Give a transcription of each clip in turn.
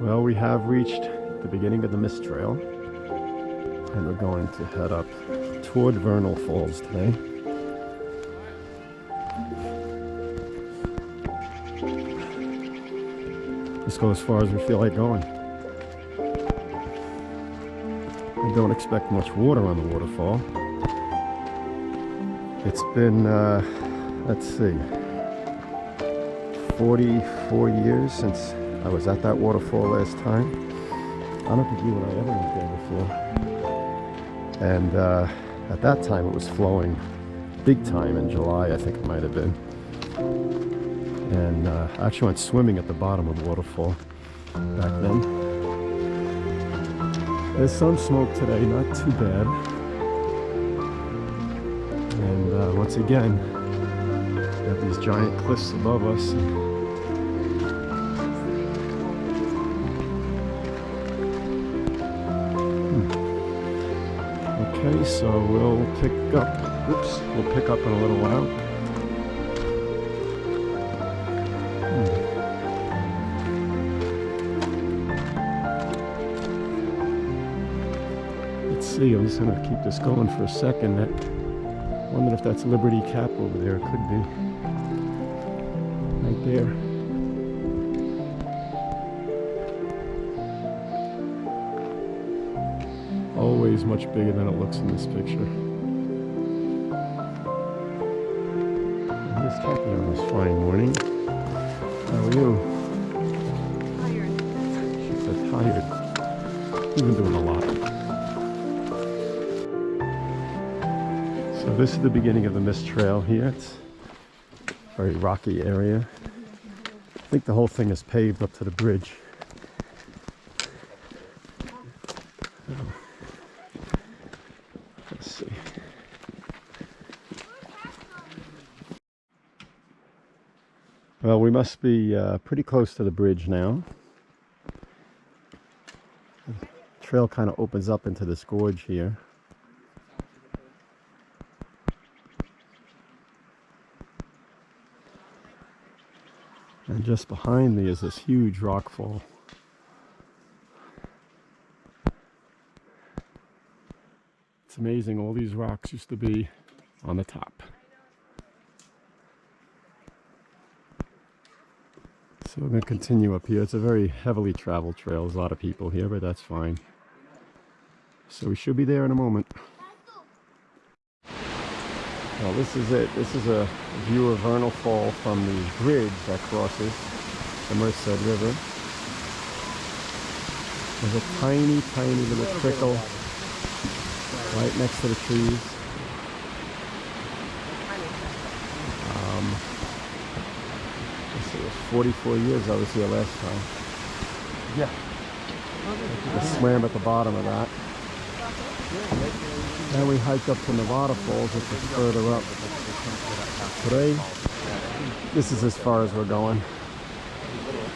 Well, we have reached the beginning of the mist trail, and we're going to head up toward Vernal Falls today. Just go as far as we feel like going. I don't expect much water on the waterfall. It's been, let's see, 44 years since I was at that waterfall last time. I don't think you and I ever went there before. And at that time it was flowing big time in July, I think it might have been. And I actually went swimming at the bottom of the waterfall back then. There's some smoke today, not too bad. And once again, we have these giant cliffs above us. Okay, so we'll pick up in a little while. Let's see, I'm just gonna keep this going for a second. I wonder if that's Liberty Cap over there. It could be. Right there. Always much bigger than it looks in this picture. Miss Kathy on this fine morning. How are you? Tired. She said tired. We've been doing a lot. So this is the beginning of the mist trail here. It's a very rocky area. I think the whole thing is paved up to the bridge. Let's see. Well, we must be pretty close to the bridge now. The trail kind of opens up into this gorge here. And just behind me is this huge rock fall. It's amazing, all these rocks used to be on the top. So we're going to continue up here. It's a very heavily traveled trail. There's a lot of people here, but that's fine. So we should be there in a moment. Well, this is it. This is a view of Vernal Fall from the bridge that crosses the Merced River. There's a tiny, tiny little trickle right next to the trees. It was 44 years I was here last time. Yeah. I swam at the bottom of that. And we hiked up to Nevada Falls, which is further up. Today, this is as far as we're going.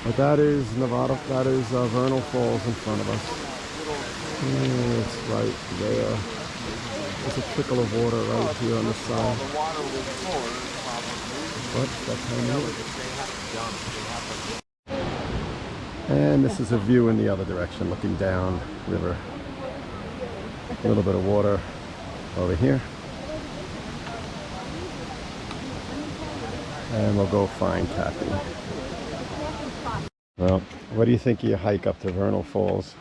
But that is Nevada, that is Vernal Falls in front of us. And it's right there. There's a trickle of water right here on the side. What? That kind of and this is a view in the other direction, looking down river. A little bit of water over here. And we'll go find Kathy. Well, what do you think of your hike up to Vernal Falls,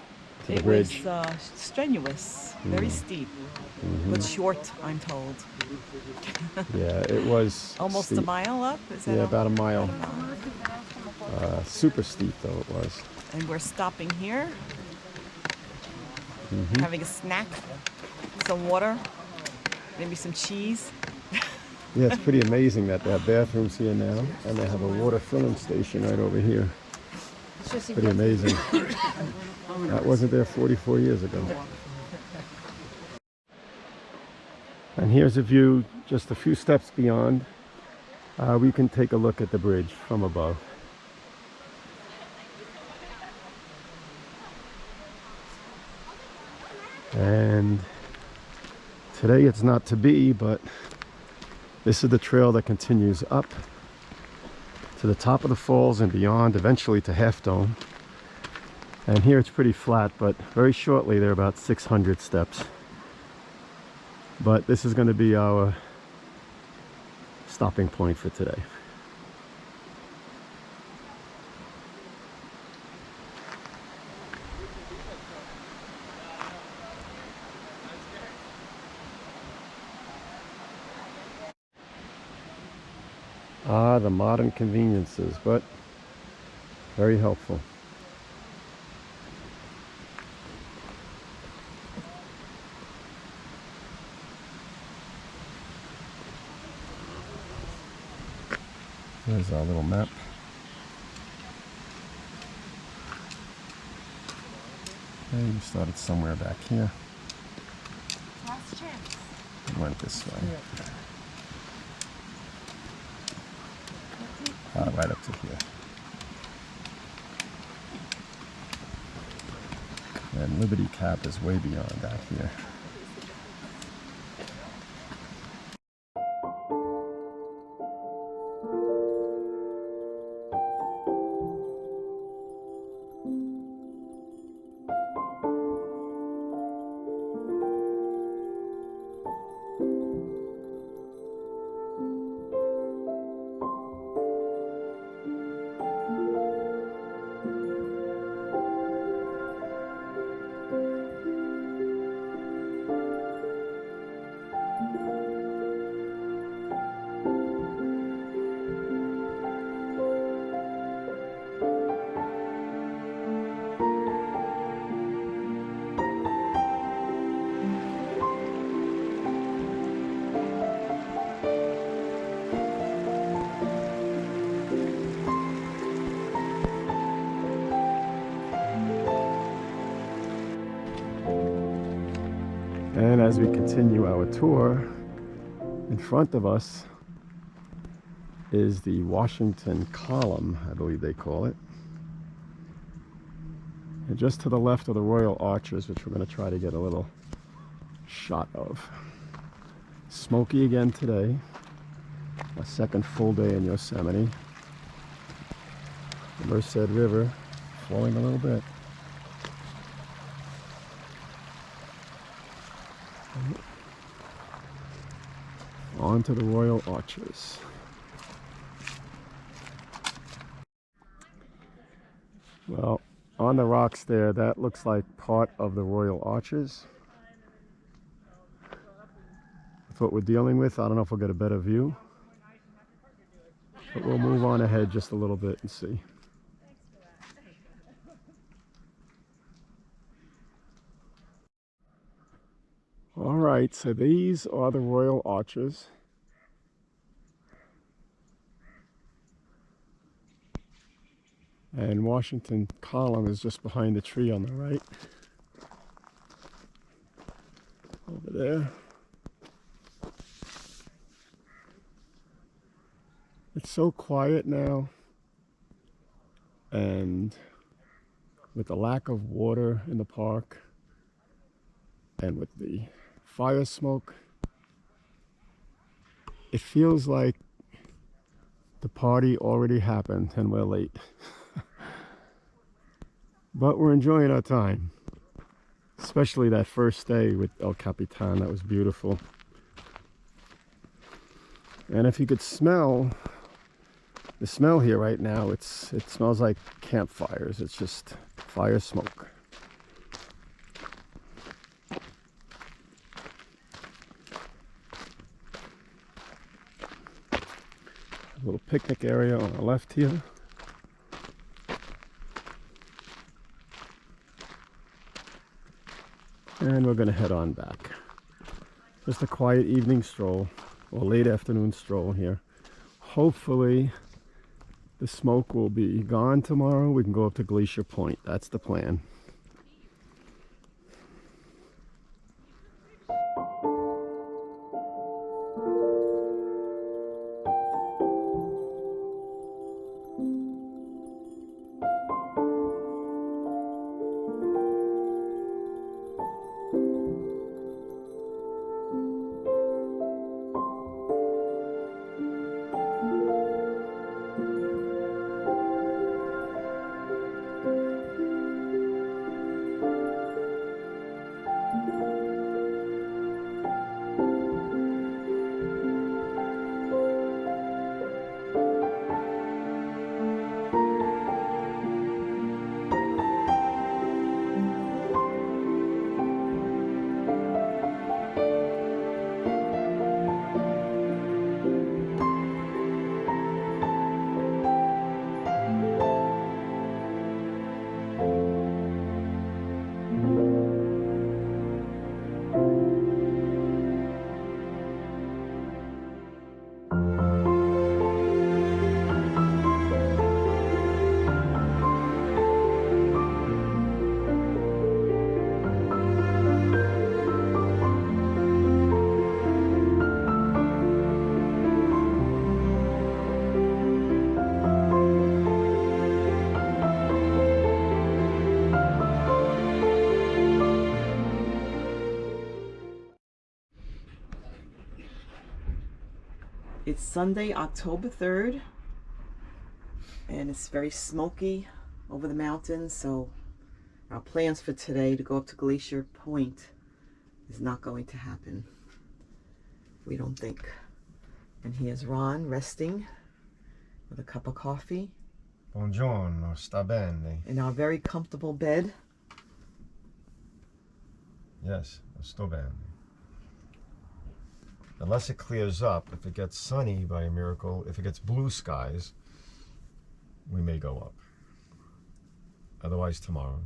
to the bridge? It was strenuous, very steep, but short, I'm told. Yeah, it was almost steep. A mile up? Is that about a mile. Super steep though it was. And we're stopping here, having a snack, some water, maybe some cheese. Yeah, it's pretty amazing that they have bathrooms here now, and they have a water filling station right over here. Pretty amazing. That wasn't there 44 years ago. And here's a view just a few steps beyond. We can take a look at the bridge from above. And today it's not to be, but this is the trail that continues up to the top of the falls and beyond, eventually to Half Dome. And here it's pretty flat, but very shortly there are about 600 steps. But this is going to be our stopping point for today. Ah, the modern conveniences, but very helpful. There's our little map. Okay, we started somewhere back here. Last chance. We went this way. Right up to here. And Liberty Cap is way beyond that here. And as we continue our tour, in front of us is the Washington Column, I believe they call it. And just to the left of the Royal Arches, which we're going to try to get a little shot of. Smoky again today. A second full day in Yosemite. The Merced River flowing a little bit. On to the Royal Arches. Well, on the rocks there, that looks like part of the Royal Arches. With what we're dealing with, I don't know if we'll get a better view. But we'll move on ahead just a little bit and see. All right, so these are the Royal Arches. And Washington Column is just behind the tree on the right. Over there. It's so quiet now. And with the lack of water in the park and with the fire smoke, it feels like the party already happened and we're late. But we're enjoying our time, especially that first day with El Capitan. That was beautiful. And if you could smell the smell here right now, it smells like campfires. It's just fire smoke. A little picnic area on the left here. And we're going to head on back. Just a quiet evening stroll, or late afternoon stroll here. Hopefully the smoke will be gone tomorrow. We can go up to Glacier Point. That's the plan. It's Sunday, October 3rd, and it's very smoky over the mountains, so our plans for today to go up to Glacier Point is not going to happen, we don't think. And here's Ron resting with a cup of coffee. Buongiorno, sta bene. In our very comfortable bed. Yes, sto bene. Unless it clears up, if it gets sunny by a miracle, if it gets blue skies, we may go up. Otherwise tomorrow.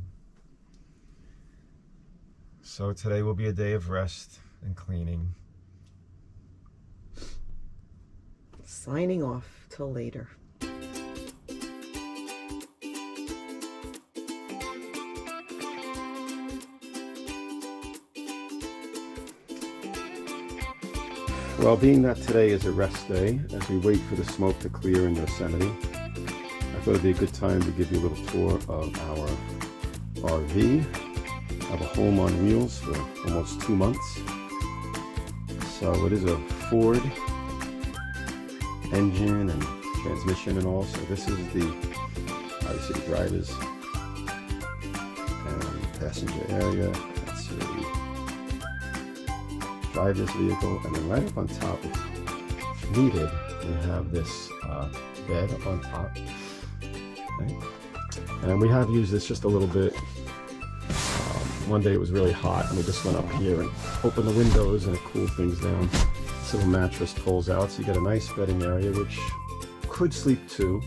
So today will be a day of rest and cleaning. Signing off till later. Well, being that today is a rest day, as we wait for the smoke to clear in Yosemite, I thought it'd be a good time to give you a little tour of our RV. I have a home on wheels for almost 2 months. So it is a Ford engine and transmission and all. So this is the, obviously, the driver's and passenger area. That's the driver's vehicle, and then right up on top, if needed, we have this bed up on top. Okay. And we have used this just a little bit. One day it was really hot, and we just went up here and opened the windows, and it cooled things down. This little mattress pulls out, so you get a nice bedding area, which could sleep two,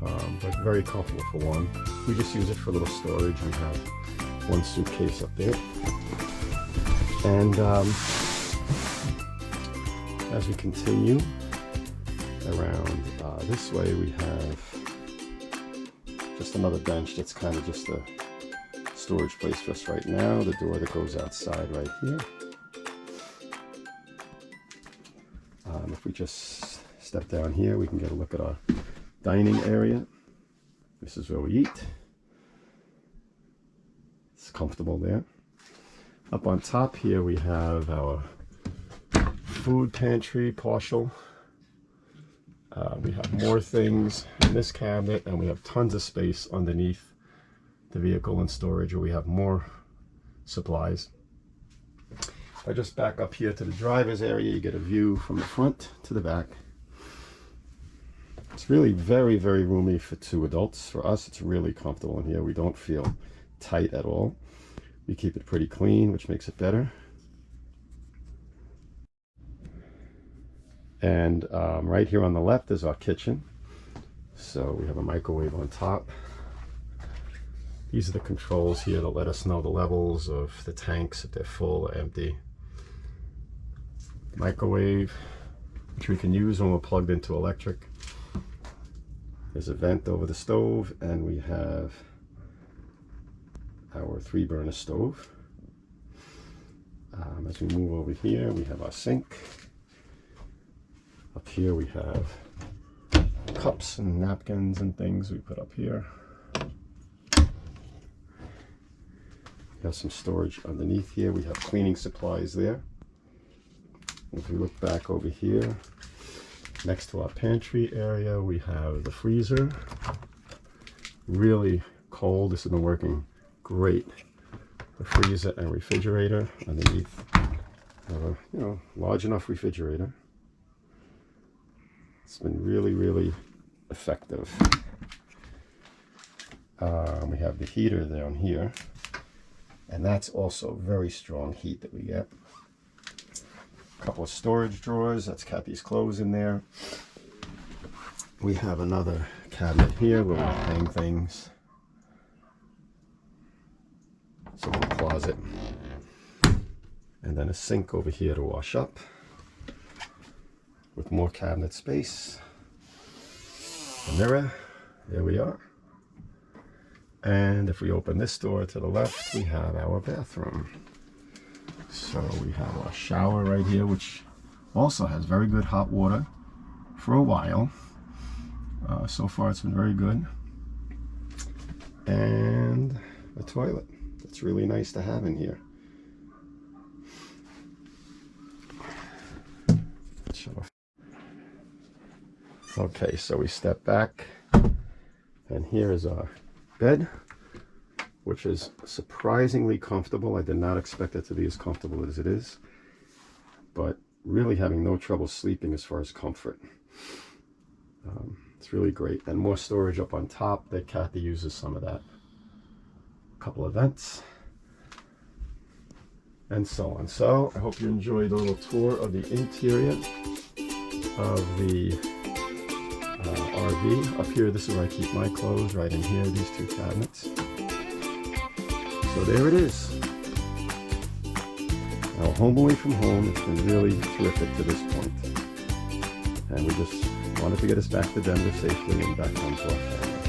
but very comfortable for one. We just use it for a little storage. We have one suitcase up there. And as we continue around this way, we have just another bench that's kind of just a storage place for us right now. The door that goes outside right here. If we just step down here, we can get a look at our dining area. This is where we eat. It's comfortable there. Up on top here we have our food pantry partial. We have more things in this cabinet, and we have tons of space underneath the vehicle and storage where we have more supplies. If I just back up here to the driver's area, you get a view from the front to the back. It's really very, very roomy for 2 adults. For us, it's really comfortable in here. We don't feel tight at all. We keep it pretty clean, which makes it better. And right here on the left is our kitchen. So we have a microwave on top. These are the controls here that let us know the levels of the tanks, if they're full or empty. Microwave, which we can use when we're plugged into electric. There's a vent over the stove, and we have our 3-burner stove. As we move over here, we have our sink. Up here we have cups and napkins and things we put up here. We have some storage underneath here. We have cleaning supplies there. If we look back over here, next to our pantry area, we have the freezer. Really cold. This has been working great. The freezer and refrigerator underneath. Large enough refrigerator. It's been really, really effective. We have the heater down here, and that's also very strong heat that we get. A couple of storage drawers. That's Kathy's clothes in there. We have another cabinet here where we hang things. It's a little closet. And then a sink over here to wash up, with more cabinet space. A mirror, there we are. And if we open this door to the left, we have our bathroom. So we have our shower right here, which also has very good hot water for a while. So far it's been very good. And a toilet. That's really nice to have in here. show. Okay, so we step back, and here is our bed, which is surprisingly comfortable. I did not expect it to be as comfortable as it is, but really having no trouble sleeping as far as comfort. It's really great. And more storage up on top that Kathy uses some of that. A couple of vents, and so on. So I hope you enjoyed a little tour of the interior of the RV. Up here, this is where I keep my clothes, right in here, these two cabinets. So there it is. Now, home away from home. It's been really terrific to this point. And we just wanted to get us back to Denver safely and back home to our family.